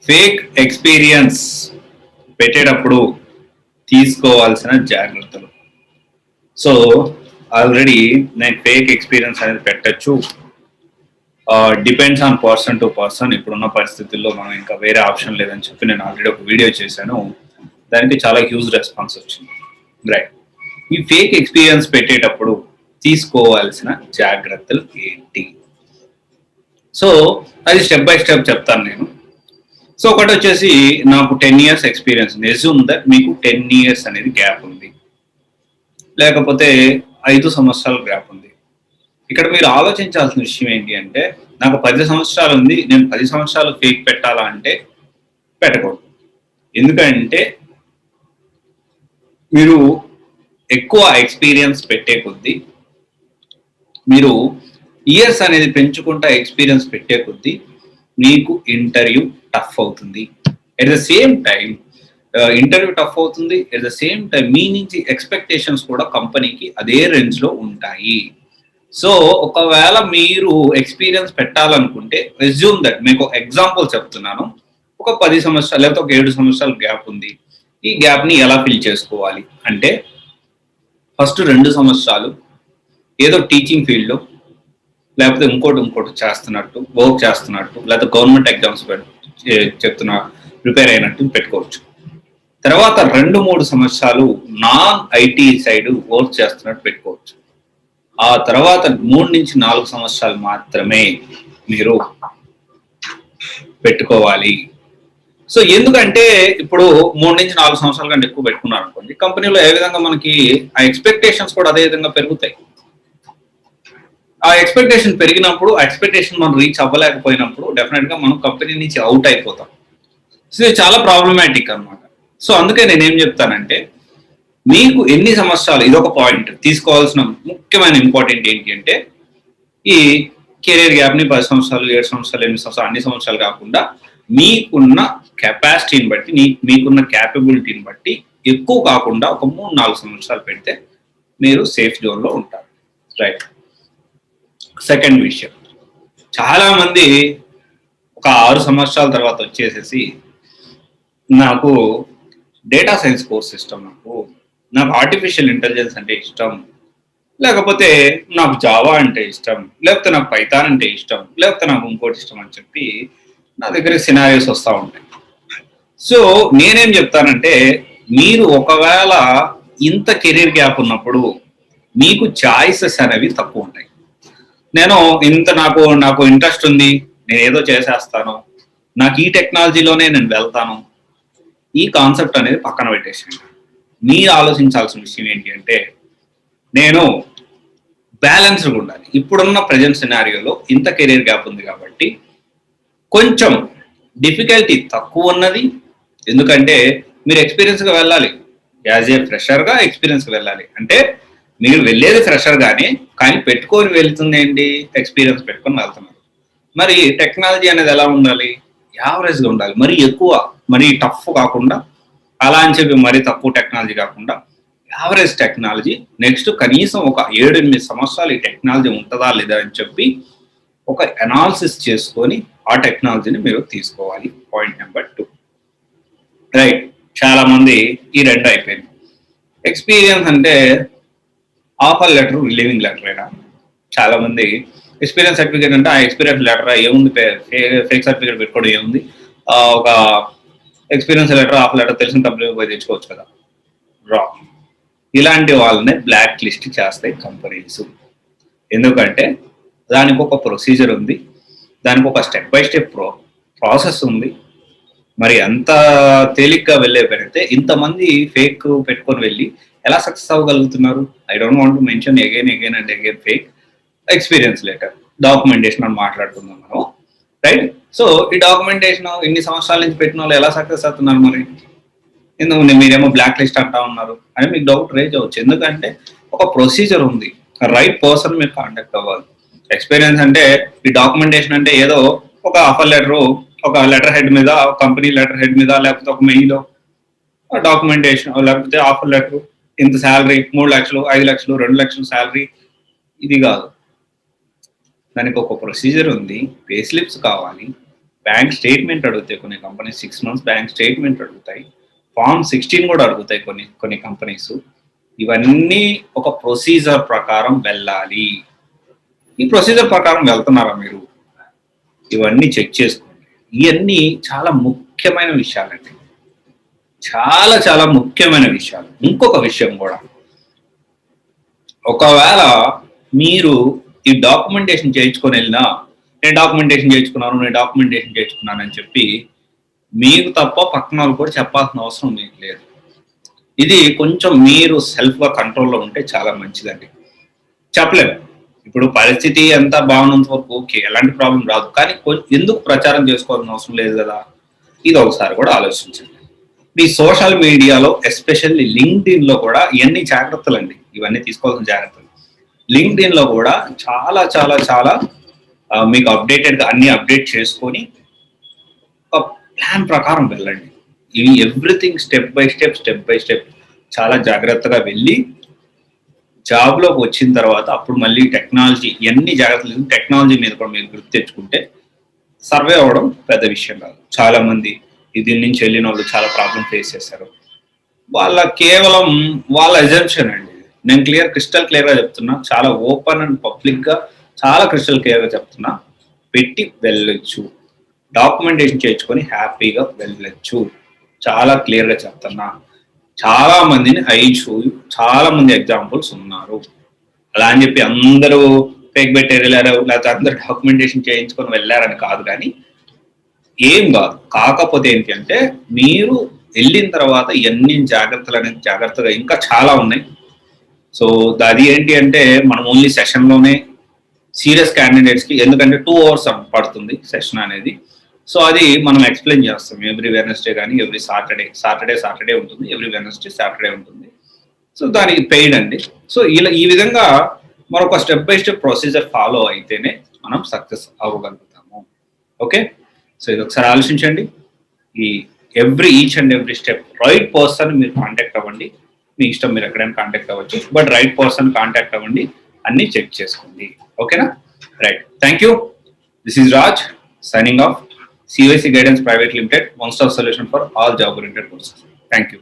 Fake experience పెట్టేటప్పుడు తీసుకోవాల్సిన జాగ్రత్తలు. సో ఆల్రెడీ నేను ఫేక్ ఎక్స్పీరియన్స్ అనేది పెట్టచ్చు. Depends on person to person. ఇప్పుడున్న పరిస్థితుల్లో మనం ఇంకా వేరే ఆప్షన్ లేదని చెప్పి నేను ఆల్రెడీ ఒక వీడియో చేశాను. దానికి చాలా హ్యూజ్ రెస్పాన్స్ వచ్చింది. రైట్. ఈ ఫేక్ ఎక్స్పీరియన్స్ పెట్టేటప్పుడు తీసుకోవాల్సిన జాగ్రత్తలు ఏంటి? సో అది స్టెప్ బై స్టెప్ చెప్తాను నేను. సో ఒకటి వచ్చేసి నాకు 10 years ఎక్స్పీరియన్స్. అస్యూమ్ దట్ మీకు 10 years అనేది గ్యాప్ ఉంది, లేకపోతే 5 సంవత్సరాల గ్యాప్ ఉంది. ఇక్కడ మీరు ఆలోచించాల్సిన విషయం ఏంటి అంటే, నాకు 10 సంవత్సరాలు ఉంది, నేను 10 సంవత్సరాలు ఫేక్ పెట్టాలా అంటే పెట్టకూడదు. ఎందుకంటే మీరు ఎక్కువ ఎక్స్పీరియన్స్ పెట్టే కొద్దీ, మీరు ఇయర్స్ అనేది పెంచుకుంటా ఎక్స్పీరియన్స్ పెట్టే కొద్దీ మీకు ఇంటర్వ్యూ టఫ్ అవుతుంది. At the same time interview tough అవుతుంది. ఎట్ ద సేమ్ టైం మీ నుంచి ఎక్స్పెక్టేషన్స్ కూడా కంపెనీకి అదే రేంజ్ లో ఉంటాయి. సో ఒకవేళ మీరు ఎక్స్పీరియన్స్ పెట్టాలనుకుంటే, రెజ్యూమ్ దట్, మీకు ఎగ్జాంపుల్ చెప్తున్నాను. ఒక 10 సంవత్సరాలు లేకపోతే ఒక 7 సంవత్సరాల గ్యాప్ ఉంది. ఈ గ్యాప్ ని ఎలా ఫిల్ చేసుకోవాలి అంటే, ఫస్ట్ 2 సంవత్సరాలు ఏదో టీచింగ్ ఫీల్డ్ లో, లేకపోతే ఇంకోటి చేస్తున్నట్టు, వర్క్ చేస్తున్నట్టు, లేకపోతే గవర్నమెంట్ ఎగ్జామ్స్ ప్రిపేర్ అయినట్టు పెట్టుకోవచ్చు. తర్వాత 2-3 సంవత్సరాలు నాన్ ఐటీ సైడ్ వర్క్ చేస్తున్నట్టు పెట్టుకోవచ్చు. ఆ తర్వాత 3-4 సంవత్సరాలు మాత్రమే మీరు పెట్టుకోవాలి. సో ఎందుకంటే ఇప్పుడు 3-4 సంవత్సరాల కంటే ఎక్కువ పెట్టుకున్నారు అనుకోండి, కంపెనీలో ఏ విధంగా మనకి ఆ ఎక్స్పెక్టేషన్స్ కూడా అదే విధంగా పెరుగుతాయి. ఆ ఎక్స్పెక్టేషన్ పెరిగినప్పుడు, ఆ ఎక్స్పెక్టేషన్ మనం రీచ్ అవ్వలేకపోయినప్పుడు డెఫినెట్ గా మనం కంపెనీ నుంచి అవుట్ అయిపోతాం. సో ఇది చాలా ప్రాబ్లమాటిక్ అనమాట. సో అందుకే నేనేం చెప్తానంటే, మీకు ఎన్ని సంవత్సరాలు, ఇదొక పాయింట్ తీసుకోవాల్సిన ముఖ్యమైన ఇంపార్టెంట్ ఏంటి అంటే, ఈ కెరీర్ గ్యాప్ ని 10 సంవత్సరాలు, 7 సంవత్సరాలు, 8 సంవత్సరాలు, అన్ని సంవత్సరాలు కాకుండా మీకున్న కెపాసిటీని బట్టి, మీకున్న క్యాపబిలిటీని బట్టి ఎక్కువ కాకుండా ఒక 3-4 సంవత్సరాలు పెడితే మీరు సేఫ్ జోన్ లో ఉంటారు. రైట్. సెకండ్ విషయం, చాలా మంది ఒక 6 సంవత్సరాల తర్వాత వచ్చేసేసి నాకు డేటా సైన్స్ కోర్స్ ఇష్టం, నాకు ఆర్టిఫిషియల్ ఇంటెలిజెన్స్ అంటే ఇష్టం, లేకపోతే నాకు జావా అంటే ఇష్టం, లేకపోతే నాకు పైథాన్ అంటే ఇష్టం, లేకపోతే నాకు ఇంకోటి ఇష్టం అని చెప్పి నా దగ్గర సినారియోస్ వస్తూ ఉంటాయి. సో నేనేం చెప్తానంటే, మీరు ఒకవేళ ఇంత కెరీర్ గ్యాప్ ఉన్నప్పుడు మీకు చాయిసెస్ అనేవి తక్కువ ఉంటాయి. నేను ఇంత నాకు ఇంట్రెస్ట్ ఉంది, నేను ఏదో చేసేస్తాను, నాకు ఈ టెక్నాలజీలోనే నేను వెళ్తాను, ఈ కాన్సెప్ట్ అనేది పక్కన పెట్టేసాను. మీరు ఆలోచించాల్సిన విషయం ఏంటి అంటే, నేను బ్యాలెన్స్డ్గా ఉండాలి. ఇప్పుడున్న ప్రజెంట్ సినారియోలో ఇంత కెరీర్ గ్యాప్ ఉంది కాబట్టి కొంచెం డిఫికల్టీ తక్కువ ఉన్నది. ఎందుకంటే మీరు ఎక్స్పీరియన్స్గా వెళ్ళాలి, యాజ్ ఏ ఫ్రెషర్గా ఎక్స్పీరియన్స్గా వెళ్ళాలి. అంటే మీరు వెళ్ళేది ఫ్రెషర్ గానే, కానీ పెట్టుకొని వెళ్తుంది ఏంటి, ఎక్స్పీరియన్స్ పెట్టుకొని వెళ్తున్నారు. మరి టెక్నాలజీ అనేది ఎలా ఉండాలి, యావరేజ్గా ఉండాలి. మరి ఎక్కువ, మరి టఫ్ కాకుండా, అలా అని చెప్పి మరీ తక్కువ టెక్నాలజీ కాకుండా యావరేజ్ టెక్నాలజీ. నెక్స్ట్ కనీసం ఒక 7-8 సంవత్సరాలు ఈ టెక్నాలజీ ఉంటుందా లేదా అని చెప్పి ఒక అనాలిసిస్ చేసుకొని ఆ టెక్నాలజీని మీరు తీసుకోవాలి. Point number 2. రైట్. చాలా మంది ఈ 2 అయిపోయింది. ఎక్స్పీరియన్స్ అంటే ఆఫర్ లెటర్, రిలీవింగ్ లెటర్ అయినా. చాలా మంది ఎక్స్పీరియన్స్ సర్టిఫికేట్ అంటే ఆ ఎక్స్పీరియన్స్ లెటర్ ఏముంది, ఫేక్ సర్టిఫికేట్ పెట్టుకోవడం ఏముంది, ఒక ఎక్స్పీరియన్స్ లెటర్, ఆఫర్ లెటర్ తెలిసిన కంపెనీ పోయి తెచ్చుకోవచ్చు కదా. రాంగ్. ఇలాంటి వాళ్ళని బ్లాక్ లిస్ట్ చేస్తాయి కంపెనీస్. ఎందుకంటే దానికి ఒక ప్రొసీజర్ ఉంది, దానికి ఒక స్టెప్ బై స్టెప్ ప్రాసెస్ ఉంది. మరి అంత తేలిగ్గా వెళ్ళే పెడితే ఇంతమంది ఫేక్ పెట్టుకొని వెళ్ళి ఎలా సక్సెస్ అవ్వగలుగుతున్నారు? I don't want to mention again and again fake experience letter, documentation అని మాట్లాడుతున్నాం మనం. రైట్. సో ఈ డాక్యుమెంటేషన్ ఇన్ని సంవత్సరాల నుంచి పెట్టిన వాళ్ళు ఎలా సక్సెస్ అవుతున్నారు? మరి ఎందుకు మీరేమో బ్లాక్ లిస్ట్ అంటా ఉన్నారు అని మీకు డౌట్ రేజ్ అవ్వచ్చు. ఎందుకంటే ఒక ప్రొసీజర్ ఉంది, రైట్ పర్సన్ మీరు కాంటాక్ట్ అవ్వాలి. ఎక్స్పీరియన్స్ అంటే, ఈ డాక్యుమెంటేషన్ అంటే ఏదో ఒక ఆఫర్ లెటర్, ఒక లెటర్ హెడ్ మీద, కంపెనీ లెటర్ హెడ్ మీద, లేకపోతే ఒక మెయిల్ డాక్యుమెంటేషన్, లేకపోతే ఆఫర్ లెటర్, ఇంత శాలరీ 3 లక్షలు, 5 లక్షలు, 2 లక్షలు శాలరీ, ఇది కాదు. దానికి ఒక ప్రొసీజర్ ఉంది. పే స్లిప్స్ కావాలి, బ్యాంక్ స్టేట్మెంట్ అడుగుతాయి కొన్ని కంపెనీస్, 6 months బ్యాంక్ స్టేట్మెంట్ అడుగుతాయి, ఫార్మ్ 16 కూడా అడుగుతాయి కొన్ని కంపెనీస్. ఇవన్నీ ఒక ప్రొసీజర్ ప్రకారం వెళ్ళాలి. ఈ ప్రొసీజర్ ప్రకారం వెళ్తున్నారా మీరు? ఇవన్నీ చెక్ చేసుకోండి. ఇవన్నీ చాలా ముఖ్యమైన విషయాలండి, చాలా చాలా ముఖ్యమైన విషయాలు. ఇంకొక విషయం కూడా, ఒకవేళ మీరు ఈ డాక్యుమెంటేషన్ చేయించుకొని వెళ్ళినా, నేను డాక్యుమెంటేషన్ చేయించుకున్నాను అని చెప్పి మీకు తప్ప పక్కన వాళ్ళు కూడా చెప్పాల్సిన అవసరం మీకు లేదు. ఇది కొంచెం మీరు సెల్ఫ్గా కంట్రోల్లో ఉంటే చాలా మంచిదండి. చెప్పలేము, ఇప్పుడు పరిస్థితి ఎంత బాగున్నంత వరకు ఓకే, ఎలాంటి ప్రాబ్లం రాదు, కానీ ఎందుకు ప్రచారం చేసుకోవాల్సిన అవసరం లేదు కదా, ఇది ఒకసారి కూడా ఆలోచించండి. ఈ సోషల్ మీడియాలో ఎస్పెషల్లీ లింక్డ్ఇన్ లో కూడా ఇవన్నీ జాగ్రత్తలు అండి, ఇవన్నీ తీసుకోవాల్సిన జాగ్రత్తలు. లింక్డ్ఇన్ లో కూడా చాలా చాలా చాలా మీకు అప్డేటెడ్గా అన్ని అప్డేట్ చేసుకొని ఒక ప్లాన్ ప్రకారం వెళ్ళండి. ఇవి ఎవ్రీథింగ్ స్టెప్ బై స్టెప్ చాలా జాగ్రత్తగా వెళ్ళి జాబ్లోకి వచ్చిన తర్వాత అప్పుడు మళ్ళీ టెక్నాలజీ ఇవన్నీ జాగ్రత్తలు, టెక్నాలజీ మీద కూడా మీరు గుర్తు తెచ్చుకుంటే సర్వే అవ్వడం పెద్ద విషయం కాదు. చాలా మంది దీని నుంచి వెళ్ళిన వాళ్ళు చాలా ప్రాబ్లం ఫేస్ చేశారు. కేవలం వాళ్ళ ఎజంప్షన్ అండి. నేను క్రిస్టల్ క్లియర్గా చెప్తున్నా, చాలా ఓపెన్ అండ్ పబ్లిక్గా చాలా క్రిస్టల్ క్లియర్గా చెప్తున్నా, పెట్టి వెళ్ళొచ్చు, డాక్యుమెంటేషన్ చేయించుకొని హ్యాపీగా వెళ్ళొచ్చు. చాలా క్లియర్గా చెప్తున్నా. చాలా మందిని చాలా మంది ఎగ్జాంపుల్స్ ఉన్నారు. అలా అని చెప్పి అందరూ ఫేక్ పెట్టారు వెళ్ళారు, లేకపోతే అందరూ డాక్యుమెంటేషన్ చేయించుకొని వెళ్ళారని కాదు, కానీ ఏం కాదు. కాకపోతే ఏంటి అంటే మీరు వెళ్ళిన తర్వాత ఎన్ని జాగ్రత్తలు అనేది జాగ్రత్తగా ఇంకా చాలా ఉన్నాయి. సో అది ఏంటి అంటే మనం ఓన్లీ సెషన్లోనే సీరియస్ క్యాండిడేట్స్కి, ఎందుకంటే 2 hours పడుతుంది సెషన్ అనేది. సో అది మనం ఎక్స్ప్లెయిన్ చేస్తాం ఎవ్రీ వెనస్డే కానీ ఎవ్రీ సాటర్డే ఉంటుంది, ఎవ్రీ వెనస్డే సాటర్డే ఉంటుంది. సో దానికి పెయిడ్ అండి. సో ఈ విధంగా మరొక step by step procedure follow అయితేనే మనం సక్సెస్ అవ్వగలుగుతాము. ఓకే, సో ఇది ఒకసారి ఆలోచించండి. Each and every step right person మీరు కాంటాక్ట్ అవ్వండి. మీ ఇష్టం, మీరు ఎక్కడైనా కాంటాక్ట్ అవ్వచ్చు, బట్ రైట్ పర్సన్ కాంటాక్ట్ అవ్వండి, అన్ని చెక్ చేసుకోండి. ఓకేనా? Right, thank you. This is Raj signing off. COIC Guidance Private Limited, one-stop solution for all job-oriented courses. Thank you.